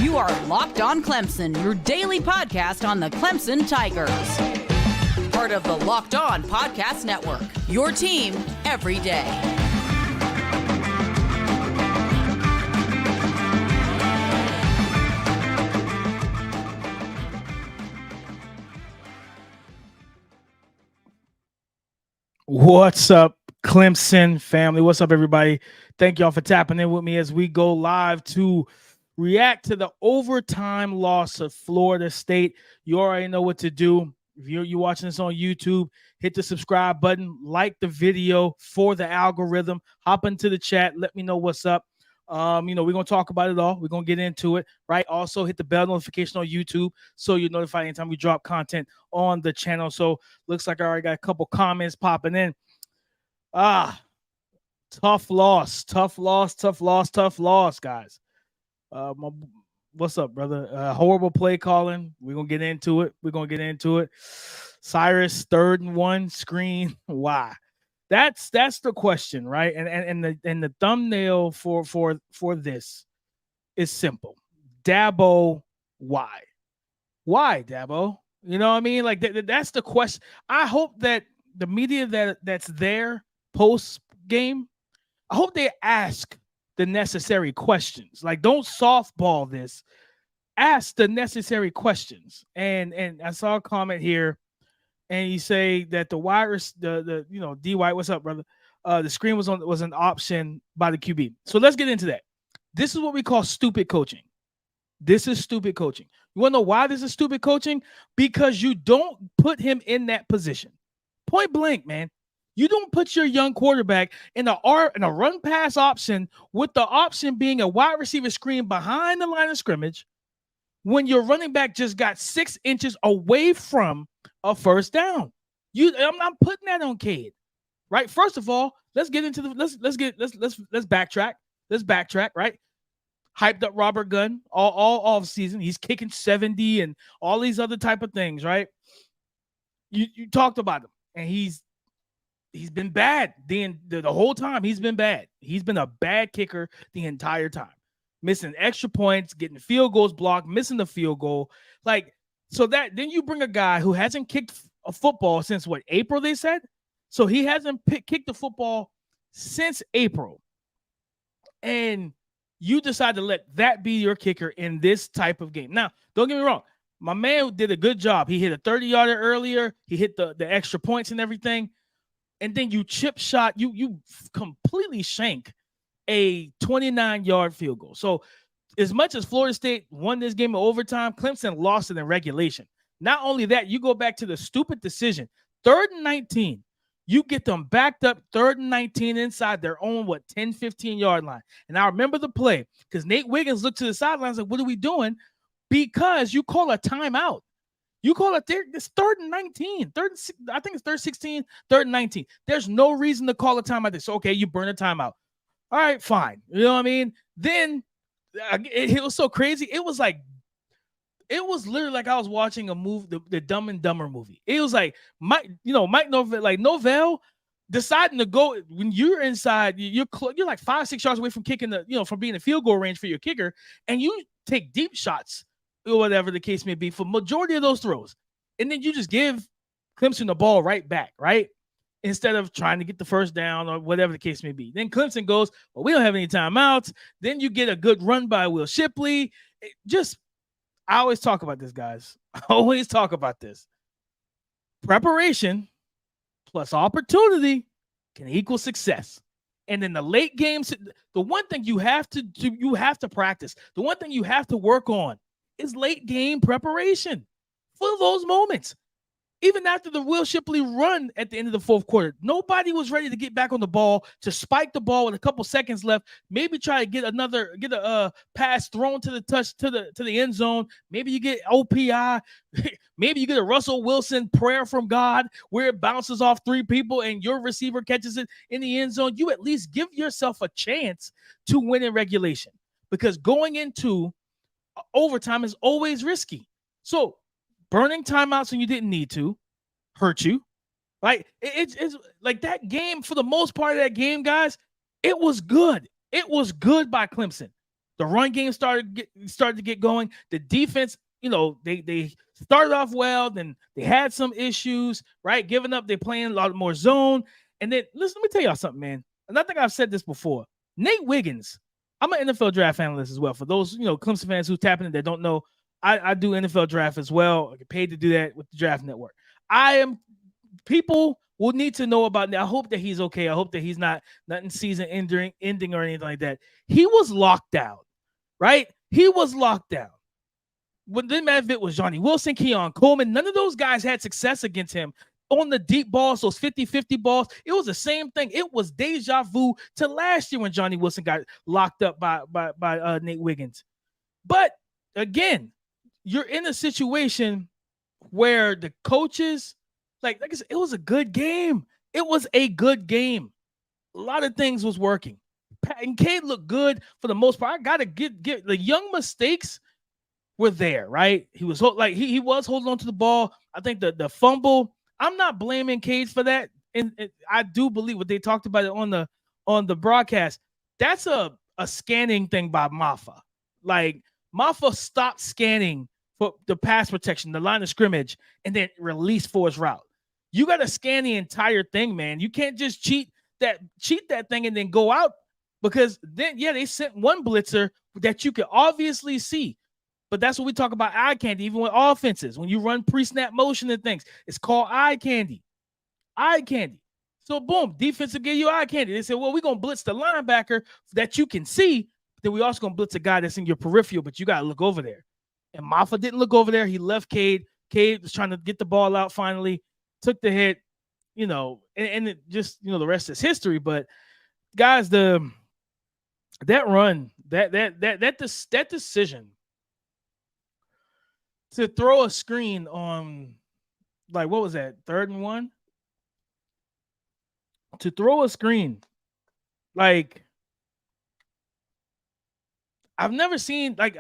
You are Locked On Clemson, your daily podcast on the Clemson Tigers. Part of the Locked On Podcast Network, your team every day. What's up, Clemson family? What's up, everybody? Thank y'all for tapping in with me as we go live to react to the overtime loss of Florida State. You already know what to do. If you're watching this on YouTube, hit the subscribe button, like the video for the algorithm, hop into the chat, let me know what's up. We're going to talk about it all. We're going to get into it, right? Also, hit the bell notification on YouTube so you're notified anytime we drop content on the channel. So, looks like I already got a couple comments popping in. Tough loss, guys. What's up, brother? Horrible play calling. We're going to get into it. Cyrus, 3rd and 1, screen. Why? That's the question, right? And the thumbnail for this is simple. Dabo, why? Why, Dabo? You know what I mean? Like that's the question. I hope that the media that's there post game, I hope they ask the necessary questions. Like, don't softball this. Ask the necessary questions. And I saw a comment here, and you say that the D White, what's up, brother? The screen was an option by the QB. So let's get into that. This is what we call stupid coaching. This is stupid coaching. You want to know why this is stupid coaching? Because you don't put him in that position. Point blank, man. You don't put your young quarterback in a run pass option with the option being a wide receiver screen behind the line of scrimmage when your running back just got 6 inches away from a first down. I'm not putting that on Cade, right? First of all, let's backtrack. Let's backtrack, right? Hyped up Robert Gunn all off season. He's kicking 70 and all these other type of things, right? You talked about him, and he's been bad the whole time. He's been bad. He's been a bad kicker the entire time, missing extra points, getting field goals blocked, missing the field goal. Like, so that then you bring a guy who hasn't kicked a football since what, April, they said? So he hasn't kicked the football since April. And you decide to let that be your kicker in this type of game. Now, don't get me wrong. My man did a good job. He hit a 30-yarder earlier. He hit the extra points and everything. And then you chip shot, you completely shank a 29-yard field goal. So as much as Florida State won this game in overtime, Clemson lost it in regulation. Not only that, you go back to the stupid decision. 3rd and 19. You get them backed up 3rd and 19 inside their own, 10, 15-yard line. And I remember the play because Nate Wiggins looked to the sidelines like, what are we doing? Because you call a timeout. You call it this 3rd and 19. I think it's 3rd 16, 3rd and 19. There's no reason to call a timeout. So, okay, you burn a timeout. All right, fine. You know what I mean? Then it was so crazy. It was literally like I was watching a movie, the Dumb and Dumber movie. It was like Mike Novell deciding to go when you're inside. You're like 5-6 yards away from kicking from being in field goal range for your kicker, and you take deep shots or whatever the case may be for majority of those throws. And then you just give Clemson the ball right back, right? Instead of trying to get the first down or whatever the case may be. Then Clemson goes, well, we don't have any timeouts. Then you get a good run by Will Shipley. I always talk about this, guys. I always talk about this. Preparation plus opportunity can equal success. And in the late games, the one thing you have to do, you have to practice. The one thing you have to work on is late game preparation for those moments. Even after the Will Shipley run at the end of the 4th quarter, nobody was ready to get back on the ball, to spike the ball with a couple seconds left, maybe try to get a pass thrown to the end zone. Maybe you get OPI, maybe you get a Russell Wilson prayer from God where it bounces off 3 people and your receiver catches it in the end zone. You at least give yourself a chance to win in regulation, because going into overtime is always risky. So burning timeouts when you didn't need to hurt you. Like it's like that game, for the most part of that game, guys, it was good. It was good by Clemson. The run game started to get going. The defense, they started off well, then they had some issues, right? Giving up, they're playing a lot more zone. And then listen, let me tell y'all something, man. And I think I've said this before. Nate Wiggins, I'm an NFL draft analyst as well. For those, Clemson fans who tap in that don't know, I do NFL draft as well. I get paid to do that with the Draft Network. People will need to know about that. I hope that he's okay. I hope that he's not nothing season ending or anything like that. He was locked down, right? He was locked down. When didn't matter if it was Johnny Wilson, Keon Coleman, none of those guys had success against him on the deep balls, those 50-50 balls. It was the same thing. It was deja vu to last year when Johnny Wilson got locked up by Nate Wiggins. But again, you're in a situation where the coaches, like I said, it was a good game. It was a good game. A lot of things was working. And Cade looked good for the most part. I gotta get the young mistakes were there, right? He was he was holding on to the ball. I think the fumble. I'm not blaming Cade for that, and I do believe what they talked about it on the broadcast. That's a scanning thing by Maffa. Like Maffa stopped scanning for the pass protection, the line of scrimmage, and then release for his route. You got to scan the entire thing, man. You can't just cheat that thing and then go out, because then, they sent one blitzer that you could obviously see. But that's what we talk about, eye candy, even with offenses. When you run pre-snap motion and things, it's called eye candy. Eye candy. So, boom, defense will give you eye candy. They say, well, we're going to blitz the linebacker that you can see. Then we also going to blitz a guy that's in your peripheral, but you got to look over there. And Maffa didn't look over there. He left Cade. Cade was trying to get the ball out finally, took the hit, and it just, the rest is history. But, guys, that run, that decision to throw a screen on, like, what was that, 3rd and 1? To throw a screen, like, I've never seen, like,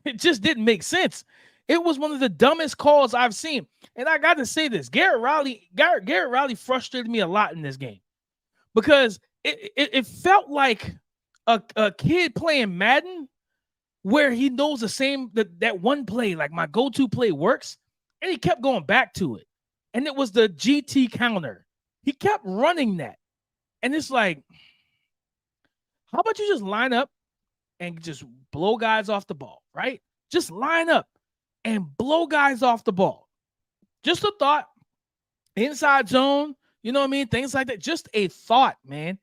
it just didn't make sense. It was one of the dumbest calls I've seen. And I got to say this, Garrett Riley frustrated me a lot in this game, because it felt like a kid playing Madden, where he knows that one play, like my go-to play works, and he kept going back to it. And it was the GT counter. He kept running that. And it's like, how about you just line up and just blow guys off the ball, right? Just line up and blow guys off the ball. Just a thought. Inside zone, you know what I mean? Things like that. Just a thought, man.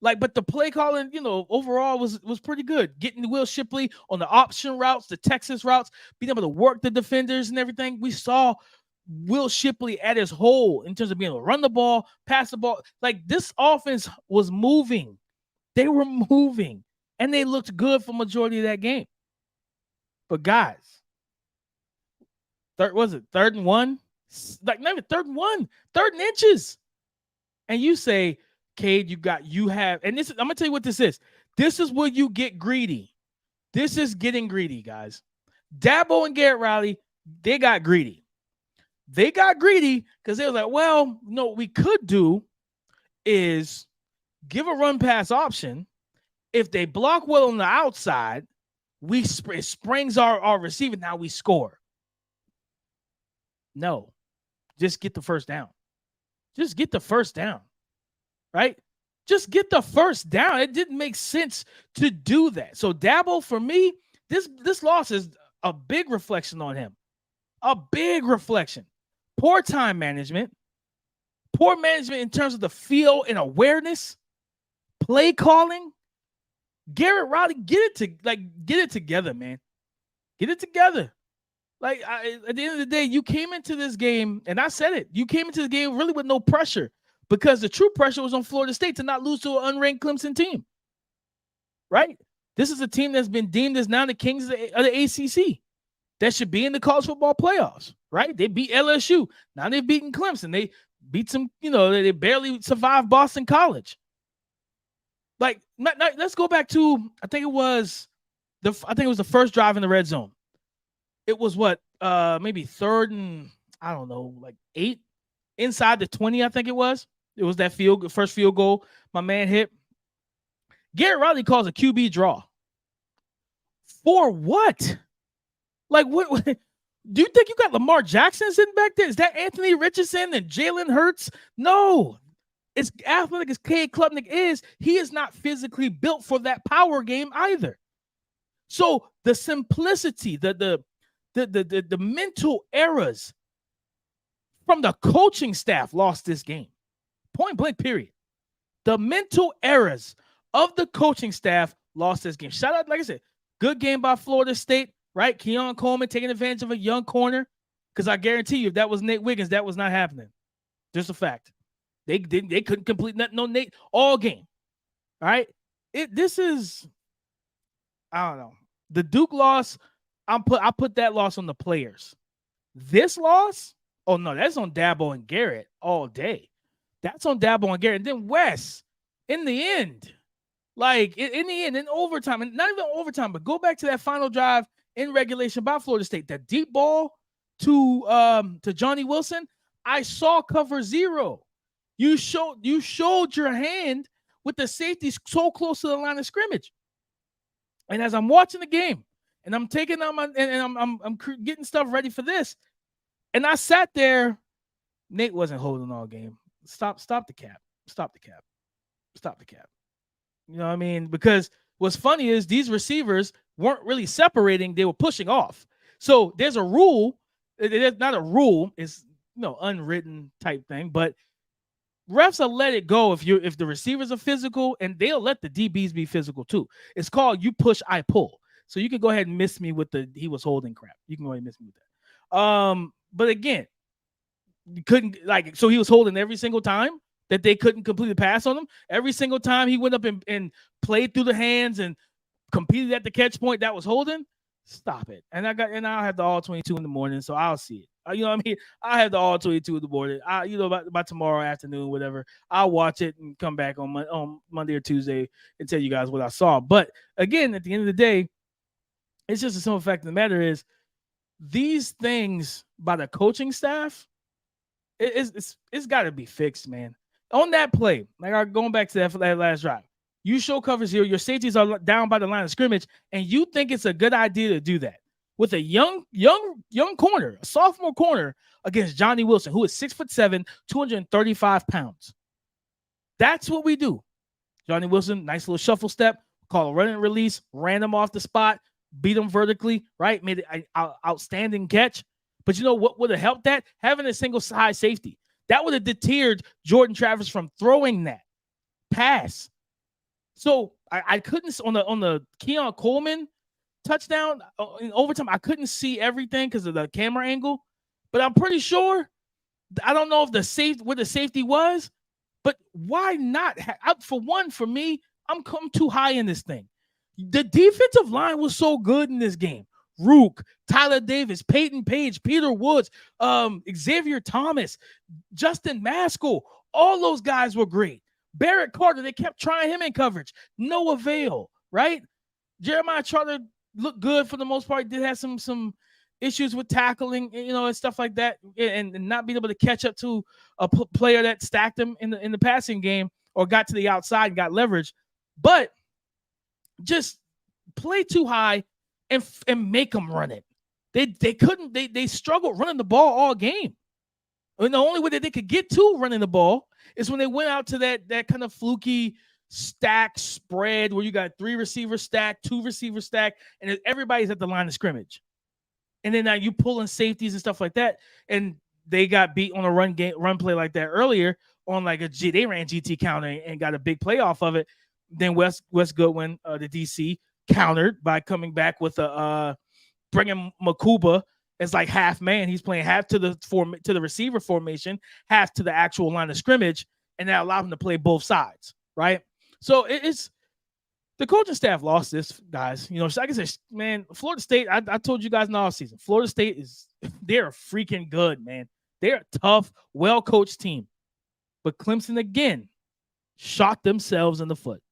Like, but the play calling, overall was pretty good. Getting Will Shipley on the option routes, the Texas routes, being able to work the defenders and everything. We saw Will Shipley at his hole in terms of being able to run the ball, pass the ball. Like, this offense was moving. They were moving, and they looked good for majority of that game. But guys, third and 1? Like, not even 3rd and 1, 3rd and inches. And you say, Cade, you have, and this is, I'm gonna tell you what this is. This is where you get greedy. This is getting greedy, guys. Dabo and Garrett Riley, they got greedy. They got greedy because they was like, well, no, what we could do is give a run pass option. If they block well on the outside, it springs our receiver. Now we score. No, just get the first down. Just get the first down. Right? Just get the first down. It didn't make sense to do that. So Dabo, for me, this loss is a big reflection on him. A big reflection. Poor time management. Poor management in terms of the feel and awareness. Play calling. Garrett Riley, get it together, man. Get it together. Like, at the end of the day, you came into this game, and I said it. You came into the game really with no pressure, because the true pressure was on Florida State to not lose to an unranked Clemson team, right? This is a team that's been deemed as now the kings of the ACC that should be in the college football playoffs, right? They beat LSU. Now they've beaten Clemson. They beat some, they barely survived Boston College. Like, let's go back to, I think it was the first drive in the red zone. It was maybe 3rd and, I don't know, like 8 inside the 20, I think it was. It was that first field goal my man hit. Garrett Riley calls a QB draw. For what? Like, what? Do you think you got Lamar Jackson sitting back there? Is that Anthony Richardson and Jalen Hurts? No. As athletic as Cade Klubnik is, he is not physically built for that power game either. So the simplicity, the mental errors from the coaching staff lost this game. Point blank, period. The mental errors of the coaching staff lost this game. Shout out, like I said, good game by Florida State, right? Keon Coleman taking advantage of a young corner. Because I guarantee you, if that was Nate Wiggins, that was not happening. Just a fact. They couldn't complete no Nate all game. All right. This is, I don't know. The Duke loss, I put that loss on the players. This loss, oh no, that's on Dabo and Garrett all day. That's on Dabo and Garrett. And then Wes, in the end, like in the end, in overtime, and not even overtime, but go back to that final drive in regulation by Florida State. That deep ball to Johnny Wilson. I saw cover 0. You showed your hand with the safety so close to the line of scrimmage. And as I'm watching the game, and I'm taking on my and I'm getting stuff ready for this, and I sat there. Nate wasn't holding all game. Stop the cap. Stop the cap. Stop the cap. You know what I mean? Because what's funny is these receivers weren't really separating; they were pushing off. So there's a rule. It's not a rule. It's unwritten type thing, but refs will let it go if the receivers are physical, and they'll let the DBs be physical too. It's called you push, I pull. So you can go ahead and miss me with the he was holding crap. You can go ahead and miss me with that. But again, you couldn't so he was holding every single time that they couldn't complete the pass on him. Every single time he went up and played through the hands and competed at the catch point that was holding. Stop it. And I'll have the all 22 in the morning, so I'll see it. You know what I mean? I have the all 22 in the morning. By tomorrow afternoon, whatever, I'll watch it and come back on Monday or Tuesday and tell you guys what I saw. But again, at the end of the day, it's just a simple fact of the matter is these things by the coaching staff, it's got to be fixed, man. On that play, going back to that last drive, you show cover 0, your safeties are down by the line of scrimmage, and you think it's a good idea to do that with a young corner, a sophomore corner against Johnny Wilson, who is 6'7", 235 pounds. That's what we do. Johnny Wilson, nice little shuffle step, call a run and release, ran him off the spot, beat him vertically, right? Made an outstanding catch. But you know what would have helped that? Having a single high safety. That would have deterred Jordan Travis from throwing that pass. So I couldn't, on the Keon Coleman touchdown in overtime, I couldn't see everything because of the camera angle. But I'm pretty sure, I don't know if where the safety was, but why not? For me, I'm too high in this thing. The defensive line was so good in this game. Rook, Tyler Davis, Peyton Page, Peter Woods, Xavier Thomas, Justin Maskell, all those guys were great. Barrett Carter, they kept trying him in coverage. No avail, right? Jeremiah Trotter looked good for the most part. He did have some issues with tackling, and stuff like that, and not being able to catch up to a player that stacked him in the passing game or got to the outside and got leverage. But just play too high and make them run it. They couldn't. They struggled running the ball all game. And the only way that they could get to running the ball is when they went out to that kind of fluky stack spread where you got 3 receivers stacked, 2 receivers stacked, and everybody's at the line of scrimmage. And then now you pull in safeties and stuff like that. And they got beat on a run play like that earlier on they ran GT counter and got a big play off of it. Then Wes Goodwin, the DC, countered by coming back with bringing Makuba as half man. He's playing half to the receiver formation, half to the actual line of scrimmage, and that allowed him to play both sides, right? So it's the coaching staff lost this, guys. Like I said, man, Florida State, I told you guys in the offseason, Florida State they're freaking good, man. They're a tough, well-coached team. But Clemson, again, shot themselves in the foot.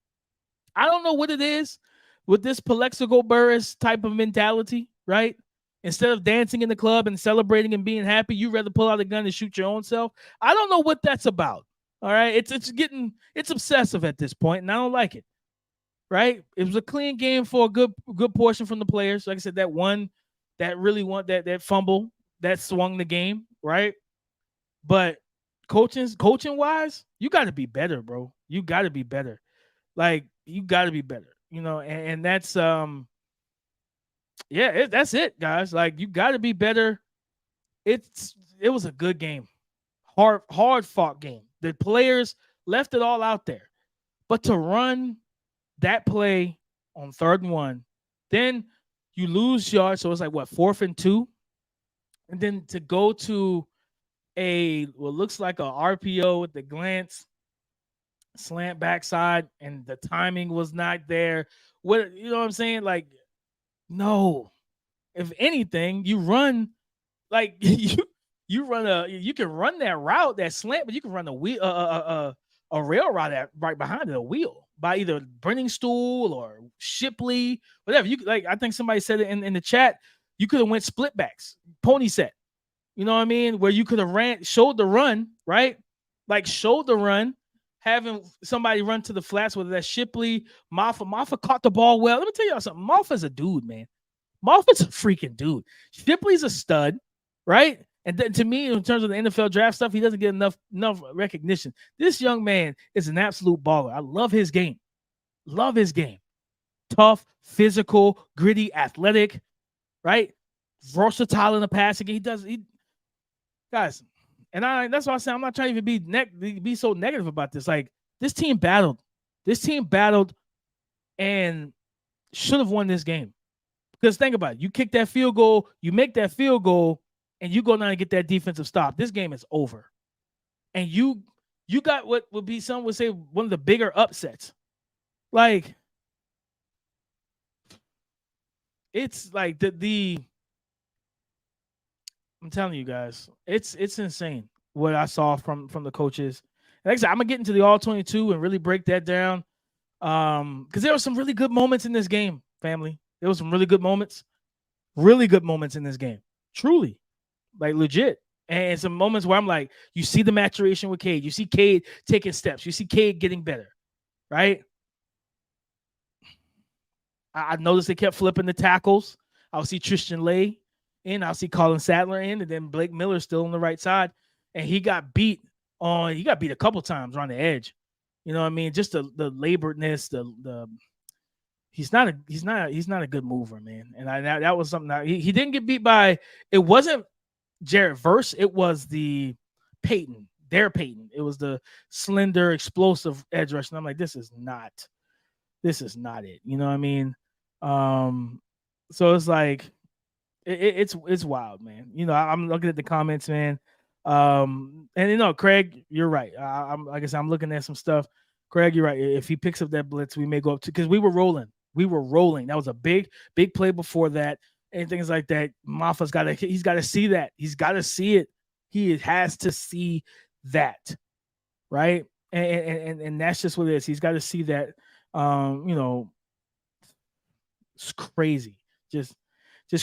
I don't know what it is with this Plexico Burris type of mentality, right? Instead of dancing in the club and celebrating and being happy, you rather pull out a gun and shoot your own self. I don't know what that's about. All right. It's obsessive at this point, and I don't like it. right? It was a clean game for a good portion from the players. Like I said, that fumble that swung the game, right? But coaching wise, you got to be better, bro. You got to be better. Like you got to be better, and that's that's it, guys. Like you got to be better. It was a good game, hard fought game. The players left it all out there, but to run that play on 3rd and 1, then you lose yards, so it's like what 4th and 2, and then to go to what looks like a RPO with the glance slant backside, and the timing was not there. What you know what I'm saying? Like, no. If anything, you run like you can run that route, that slant, but you can run a rail route right behind it, a wheel by either Brenning Stool or Shipley, whatever. You like, I think somebody said it in the chat. You could have went split backs, pony set. You know what I mean? Where you could have showed the run, right? Like showed the run, having somebody run to the flats, whether that's Shipley, Maffa. Maffa caught the ball well. Let me tell y'all something. Maffa's a dude, man. Maffa's a freaking dude. Shipley's a stud, right? And then to me, in terms of the NFL draft stuff, he doesn't get enough recognition. This young man is an absolute baller. I love his game. Love his game. Tough, physical, gritty, athletic, right? Versatile in the passing. Guys, and that's why I say I'm not trying to even be so negative about this. Like, this team battled. This team battled and should have won this game. Because think about it. You kick that field goal, you make that field goal, and you go down and get that defensive stop. This game is over. And you got what would be, some would say, one of the bigger upsets. Like, it's like I'm telling you guys, it's insane what I saw from the coaches. Like I said, I'm gonna get into the all-22 and really break that down. Because there were some really good moments in this game, family. There was some really good moments in this game. Truly, like legit. And some moments where I'm like, you see the maturation with Cade. You see Cade taking steps. You see Cade getting better, right? I noticed they kept flipping the tackles. I'll see Tristan Lay in. I'll see Colin Sadler in. And then Blake Miller still on the right side. And he got beat a couple times around the edge. You know what I mean? Just the laboredness, he's not a good mover, man. And that was something that he didn't get beat by. It wasn't Jarrett Verse. It was their Peyton. It was the slender, explosive edge rush. And I'm like, this is not it. You know what I mean? So it's like, it's wild, man. You know, I'm looking at the comments, man. And Craig, you're right. Like I said, I'm looking at some stuff. Craig, you're right. If he picks up that blitz, we may go up to, because we were rolling. That was a big play before that, and things like that. Maffa's he's got to see that. He's got to see it. He has to see that, right? And that's just what it is. He's got to see that. It's crazy, just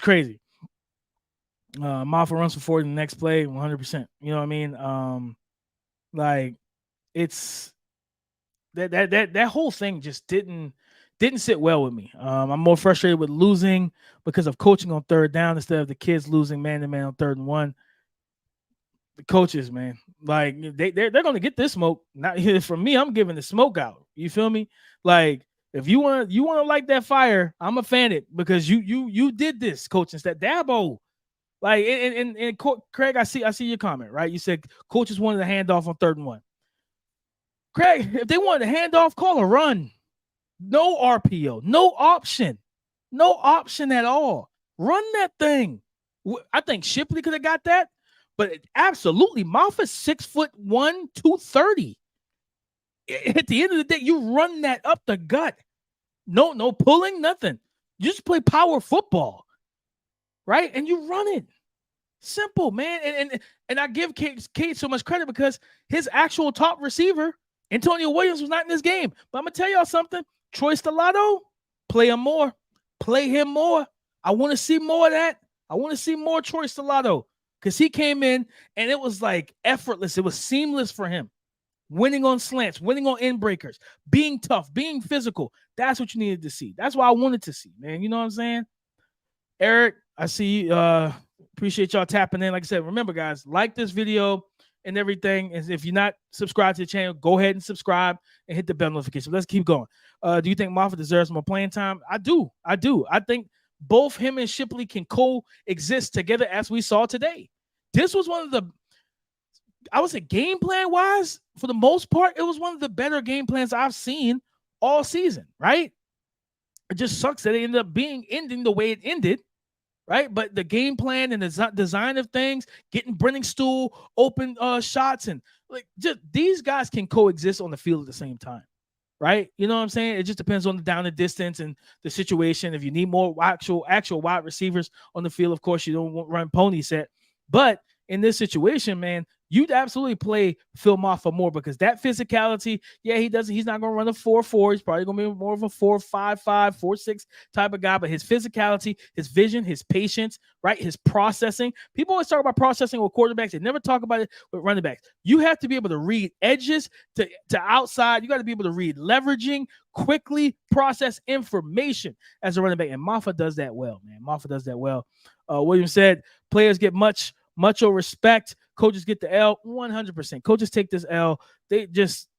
crazy. Maffa runs forward in the next play, 100%. You know what I mean? Like, it's that whole thing just didn't sit well with me. I'm more frustrated with losing because of coaching on 3rd down instead of the kids losing man-to-man on 3rd and 1. The coaches, man, like they're going to get this smoke. Not from me. I'm giving the smoke out. You feel me? Like, if you want to light that fire, I'm a fan of it, because you did this, coach, instead. Dabo, like, and Craig, I see your comment, right? You said coaches wanted to hand off on 3rd and 1. Craig, if they wanted to hand off, call a run. No RPO, no option at all. Run that thing. I think Shipley could have got that, but absolutely, Maffa's 6'1", 230. At the end of the day, you run that up the gut. No pulling, nothing. You just play power football, right? And you run it. Simple, man. And I give Cade so much credit, because his actual top receiver, Antonio Williams, was not in this game. But I'm going to tell y'all something. Troy Stellato, play him more. I want to see more of that. I want to see more Troy Stellato, because he came in and it was like effortless. It was seamless for him. winning on slants, winning on end breakers, being tough, being physical. That's what you needed to see. That's what I wanted to see, man. You know what I'm saying? Eric, I see. Appreciate y'all tapping in. Like I said, remember, guys, like this video and everything. And if you're not subscribed to the channel, go ahead and subscribe and hit the bell notification. Let's keep going. Do you think Moffitt deserves more playing time? I do. I think both him and Shipley can coexist together, as we saw today. This was one of the, I would say, game plan wise, for the most part, it was one of the better game plans I've seen all season, right? It just sucks that it ended up ending the way it ended. Right, but the game plan and the design of things, getting Brennan Stool open shots, and like just these guys can coexist on the field at the same time, right? You know what I'm saying? It just depends on the down and distance and the situation. If you need more actual wide receivers on the field, of course you don't run pony set. But in this situation, man, you'd absolutely play Phil Moffitt more, because that physicality, yeah, he's not going to run a 4-4. He's probably going to be more of a 4-5-5, 4-6 type of guy, but his physicality, his vision, his patience, right? His processing. People always talk about processing with quarterbacks. They never talk about it with running backs. You have to be able to read edges to outside. You got to be able to read leveraging, quickly process information as a running back. And Moffitt does that well, man. Moffitt does that well. William said, players get much respect. Coaches get the L. 100%. Coaches take this L. They just,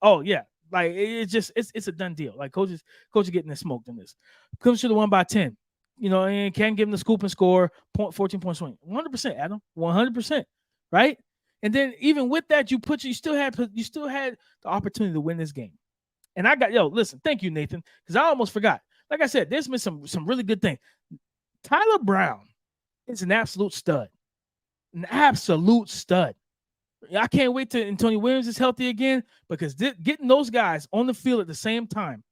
oh yeah, like it's a done deal. Like coaches getting this smoked in this. Comes to the 1x10. You know, and can't give them the scoop and score 14 point swing. 100%, Adam. 100%. Right. And then even with that, you still had the opportunity to win this game. And listen, thank you, Nathan, because I almost forgot. Like I said, there's been some really good things. Tyler Brown is an absolute stud. An absolute stud. I can't wait till Antonio Williams is healthy again, because getting those guys on the field at the same time,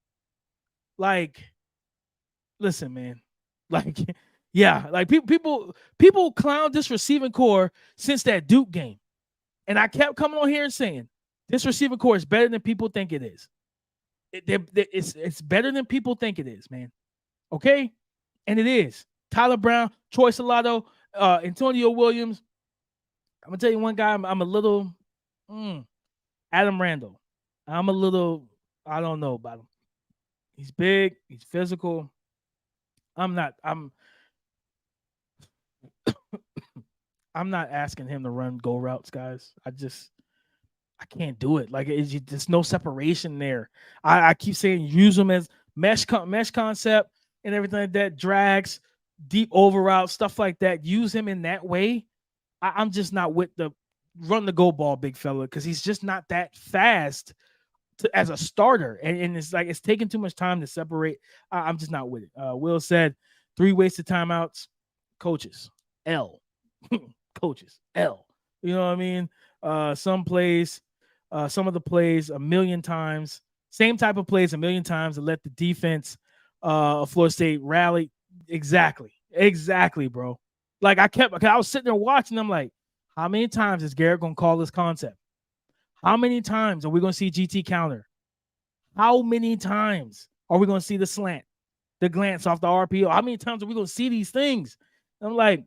like, listen, man, like, yeah, like people clown this receiving core since that Duke game, and I kept coming on here and saying this receiving core is better than people think it is. It's better than people think it is, man. Okay, and it is. Tyler Brown, Troy Salato, Antonio Williams. I'm gonna tell you one guy. I'm a little Adam Randall. I don't know about him. He's big. He's physical. I'm not asking him to run go routes, guys. I can't do it. Like, there's no separation there. I keep saying use them as mesh concept and everything like that. Drags, deep over routes, stuff like that. Use him in that way. I'm just not with the run the go ball, big fella, because he's just not that fast as a starter. And it's like it's taking too much time to separate. I'm just not with it. Will said 3 wasted timeouts. Coaches, L. Coaches, L. You know what I mean? Some of the plays a million times. Same type of plays a million times to let the defense of Florida State rally. Exactly, bro. Like I was sitting there watching them like, how many times is Garrett going to call this concept? How many times are we going to see GT counter? How many times are we going to see the slant, the glance off the RPO? How many times are we going to see these things? And I'm like,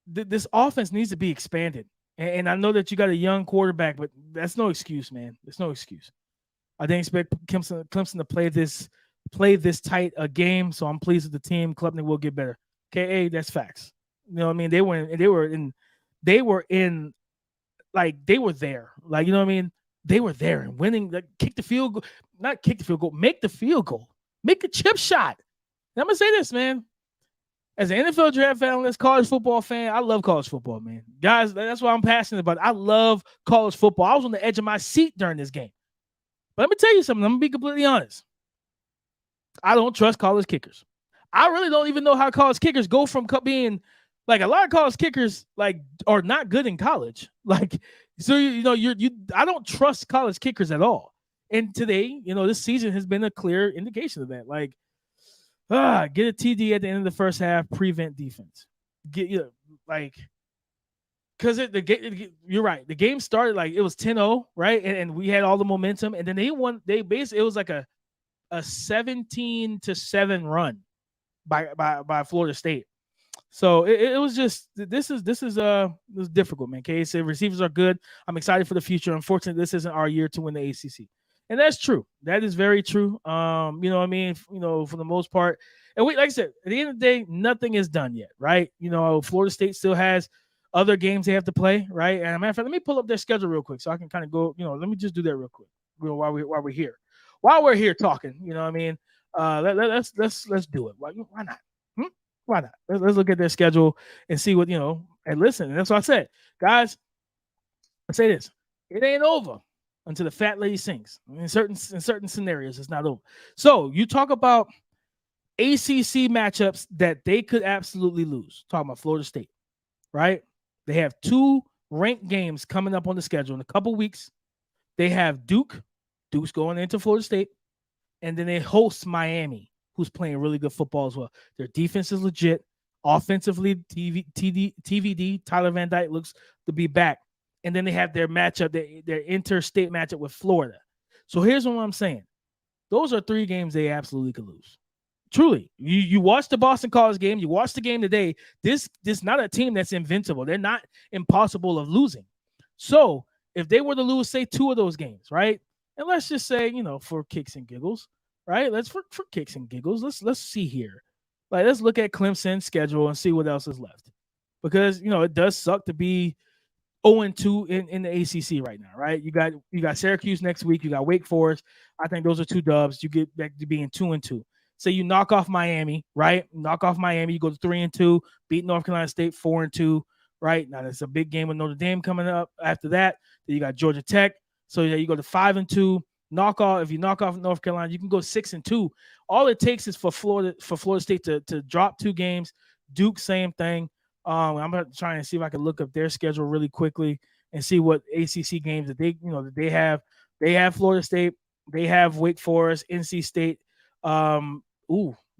this offense needs to be expanded. And I know that you got a young quarterback, but that's no excuse, man. There's no excuse. I didn't expect Clemson to play this tight a game, so I'm pleased with the team. Klubnik will get better. Okay, that's facts. You know what I mean? They were there. Like, you know what I mean? They were there and winning. Like, make the field goal. Make a chip shot. And I'm gonna say this, man. As an NFL draft analyst, college football fan, I love college football, man. Guys, that's what I'm passionate about. I love college football. I was on the edge of my seat during this game. But let me tell you something. I'm gonna be completely honest. I don't trust college kickers. I really don't even know how college kickers go from being like, a lot of college kickers like are not good in college. Like, so I don't trust college kickers at all. And today, this season has been a clear indication of that. Like, get a TD at the end of the first half, prevent defense. Because you're right. The game started like it was 10-0, right? And we had all the momentum, and then they won. It was like a 17-7 run by Florida State. So it was just this is difficult, man. Okay, so receivers are good. I'm excited for the future. Unfortunately, this isn't our year to win the ACC, and that's true. That is very true. You know what I mean? You know, for the most part, and we like I said, at the end of the day, nothing is done yet, right? You know, Florida State still has other games they have to play, right? And a matter of fact, let me pull up their schedule real quick so I can kind of go. You know, let me just do that real quick. You know, while we're here, talking. You know what I mean? Let's do it. Why not? Hmm? Why not? Let's look at their schedule and see what, you know. And listen, and that's what I said, guys. I say this: it ain't over until the fat lady sings. In certain scenarios, it's not over. So you talk about ACC matchups that they could absolutely lose. Talking about Florida State, right? They have 2 ranked games coming up on the schedule in a couple weeks. They have Duke. Duke's going into Florida State, and then they host Miami, who's playing really good football as well. Their defense is legit. Offensively, TVD, Tyler Van Dyke looks to be back. And then they have their matchup, their interstate matchup with Florida. So here's what I'm saying. Those are 3 games they absolutely could lose. Truly. You watch the Boston College game. You watch the game today. This not a team that's invincible. They're not impossible of losing. So if they were to lose, say, 2 of those games, right? And let's just say, you know, for kicks and giggles, right? For kicks and giggles, let's see here. Like, let's look at Clemson's schedule and see what else is left. Because, you know, it does suck to be 0-2 in the ACC right now, right? You got Syracuse next week. You got Wake Forest. I think those are 2 dubs. You get back to being 2-2. So you knock off Miami, right? Knock off Miami. You go to 3-2. Beat North Carolina State 4-2, right? Now there's a big game with Notre Dame coming up after that. Then you got Georgia Tech. So yeah, you go to 5-2. If you knock off North Carolina, you can go 6-2. All it takes is for Florida State to drop 2 games. Duke, same thing. I'm trying to see if I can look up their schedule really quickly and see what ACC games that they have. They have Florida State. They have Wake Forest, NC State.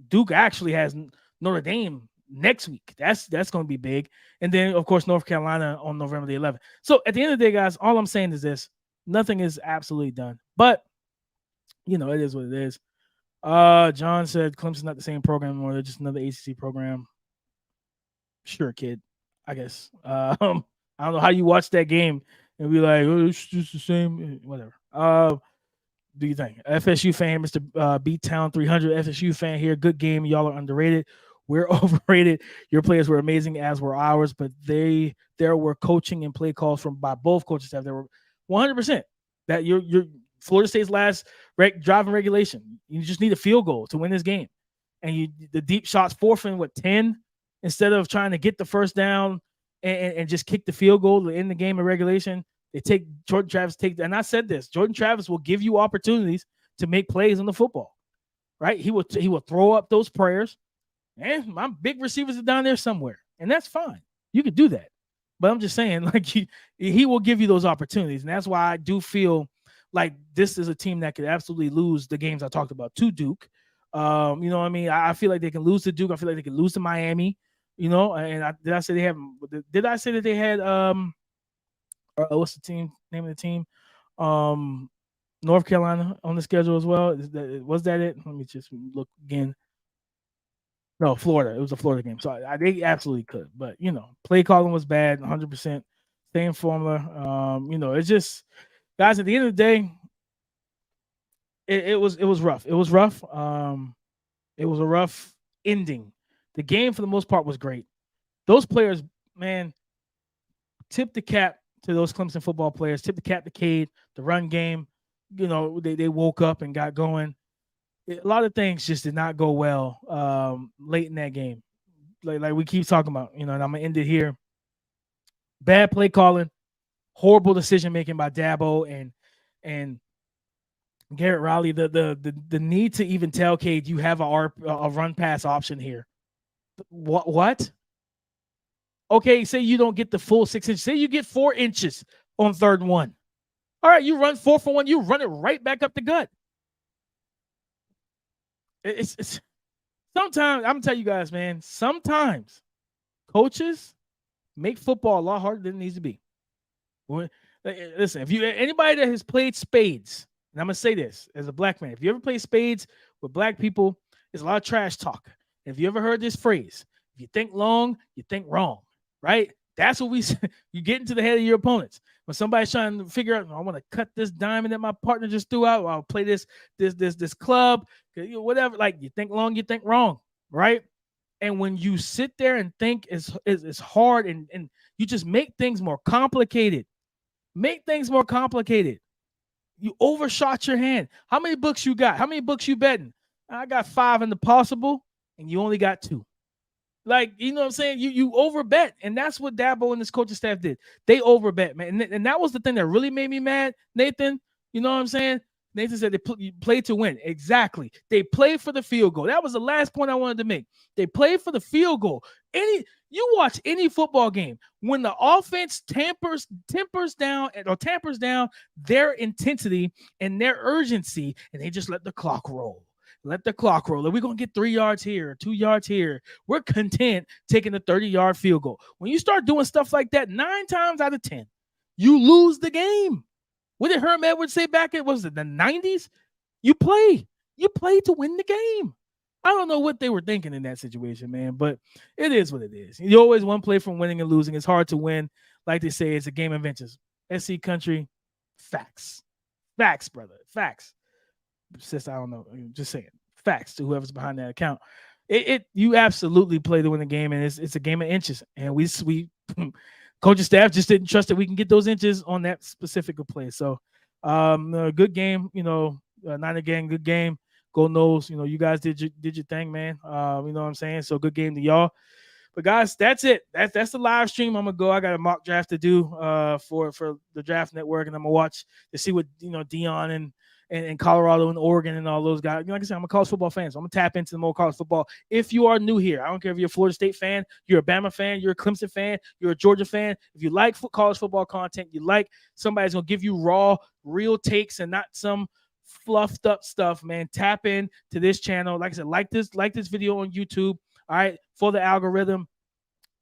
Duke actually has Notre Dame next week. That's going to be big. And then, of course, North Carolina on November the 11th. So at the end of the day, guys, all I'm saying is this. Nothing is absolutely done. But, you know, it is what it is. John said Clemson's not the same program anymore. They're just another ACC program. Sure, kid. I guess. I don't know how you watch that game and be like, oh, it's just the same. Whatever. Do you think? FSU fan, Mr. B-Town 300, FSU fan here. Good game. Y'all are underrated. We're overrated. Your players were amazing, as were ours, but there were coaching and play calls by both coaching staff. There were 100% that your Florida State's last driving regulation. You just need a field goal to win this game, and the deep shots forfeiting 10 instead of trying to get the first down and just kick the field goal in the game of regulation. They take Jordan Travis, and I said this, Jordan Travis will give you opportunities to make plays on the football, right? He will throw up those prayers, and my big receivers are down there somewhere, and that's fine. You could do that. But I'm just saying, like, he will give you those opportunities, and that's why I do feel like this is a team that could absolutely lose the games I talked about to Duke. You know what I mean? I feel like they can lose to Duke. I feel like they can lose to Miami, you know, and did I say that they had what's the name of the team? North Carolina on the schedule as well. Was that it? Let me just look again. No, Florida. It was a Florida game. So they absolutely could. But, you know, play calling was bad, 100%. Same formula. You know, it's just, guys, at the end of the day, it was rough. It was rough. It was a rough ending. The game, for the most part, was great. Those players, man, tip the cap to those Clemson football players. Tip the cap to Cade, the run game. You know, they woke up and got going. A lot of things just did not go well late in that game. Like we keep talking about, you know, and I'm going to end it here. Bad play calling, horrible decision-making by Dabo and Garrett Riley. The need to even tell Cade you have a run-pass option here. What? Okay, say you don't get the full 6 inches. Say you get 4 inches on 3rd and 1. All right, you run 4 for 1. You run it right back up the gut. It's sometimes, I'm going to tell you guys, man, sometimes coaches make football a lot harder than it needs to be. Listen, if anybody that has played spades, and I'm going to say this as a black man, if you ever play spades with black people, there's a lot of trash talk. If you ever heard this phrase, If you think long, you think wrong, right? That's what you get into the head of your opponents. When somebody's trying to figure out, I want to cut this diamond that my partner just threw out, or I'll play this club, whatever. Like, you think long, you think wrong, right? And when you sit there and think it's hard, and you just make things more complicated. Make things more complicated. You overshot your hand. How many books you got? How many books you betting? I got 5 in the possible, and you only got 2. Like, you know what I'm saying? You overbet, and that's what Dabo and his coaching staff did. They overbet, man, and that was the thing that really made me mad, Nathan. You know what I'm saying? Nathan said they played to win. Exactly. They played for the field goal. That was the last point I wanted to make. They played for the field goal. You watch any football game, when the offense tampers down their intensity and their urgency, and they just let the clock roll. Let the clock roll. We're going to get 3 yards here, 2 yards here. We're content taking the 30-yard field goal. When you start doing stuff like that, 9 times out of 10, you lose the game. What did Herm Edwards say back in, the 90s? You play to win the game. I don't know what they were thinking in that situation, man, but it is what it is. You always one play from winning and losing. It's hard to win. Like they say, it's a game of inches. SC country, facts. Facts, brother. Facts. Sis, I don't know. Just saying. Facts to whoever's behind that account. You absolutely play to win the game, and it's a game of inches. And we coaching staff just didn't trust that we can get those inches on that specific play. So, good game. Not again, good game. Go Noles. You guys did your thing, man. You know what I'm saying? So good game to y'all. But guys, that's it. That's the live stream. I'm gonna go. I got a mock draft to do for the Draft Network, and I'm gonna watch to see what Dion and Colorado and Oregon and all those guys. Like I said, I'm a college football fan, so I'm gonna tap into more college football. If you are new here, I don't care if you're a Florida State fan, you're a Bama fan, you're a Clemson fan, you're a Georgia fan. If you like college football content, you like somebody's gonna give you raw, real takes and not some fluffed up stuff, man. Tap in to this channel. Like I said, like this video on YouTube. All right, for the algorithm.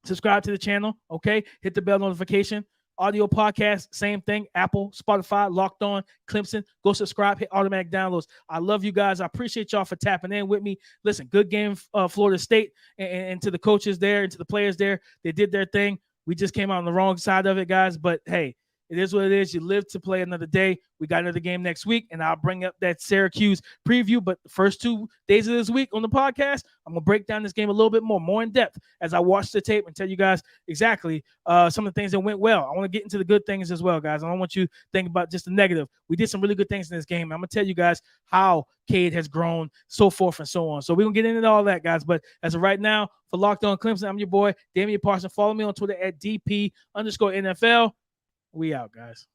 Subscribe to the channel. Okay, hit the bell notification. Audio podcast, same thing. Apple, Spotify, Locked On, Clemson. Go subscribe, hit automatic downloads. I love you guys. I appreciate y'all for tapping in with me. Listen, good game, Florida State, and to the coaches there and to the players there. They did their thing. We just came out on the wrong side of it, guys. But hey, it is what it is. You live to play another day. We got another game next week, and I'll bring up that Syracuse preview. But the first 2 days of this week on the podcast, I'm going to break down this game a little bit more in depth as I watch the tape and tell you guys exactly some of the things that went well. I want to get into the good things as well, guys. I don't want you to think about just the negative. We did some really good things in this game. I'm going to tell you guys how Cade has grown, so forth and so on. So we're going to get into all that, guys. But as of right now, for Locked On Clemson, I'm your boy, Damian Parson. Follow me on Twitter at DP_NFL. We out, guys.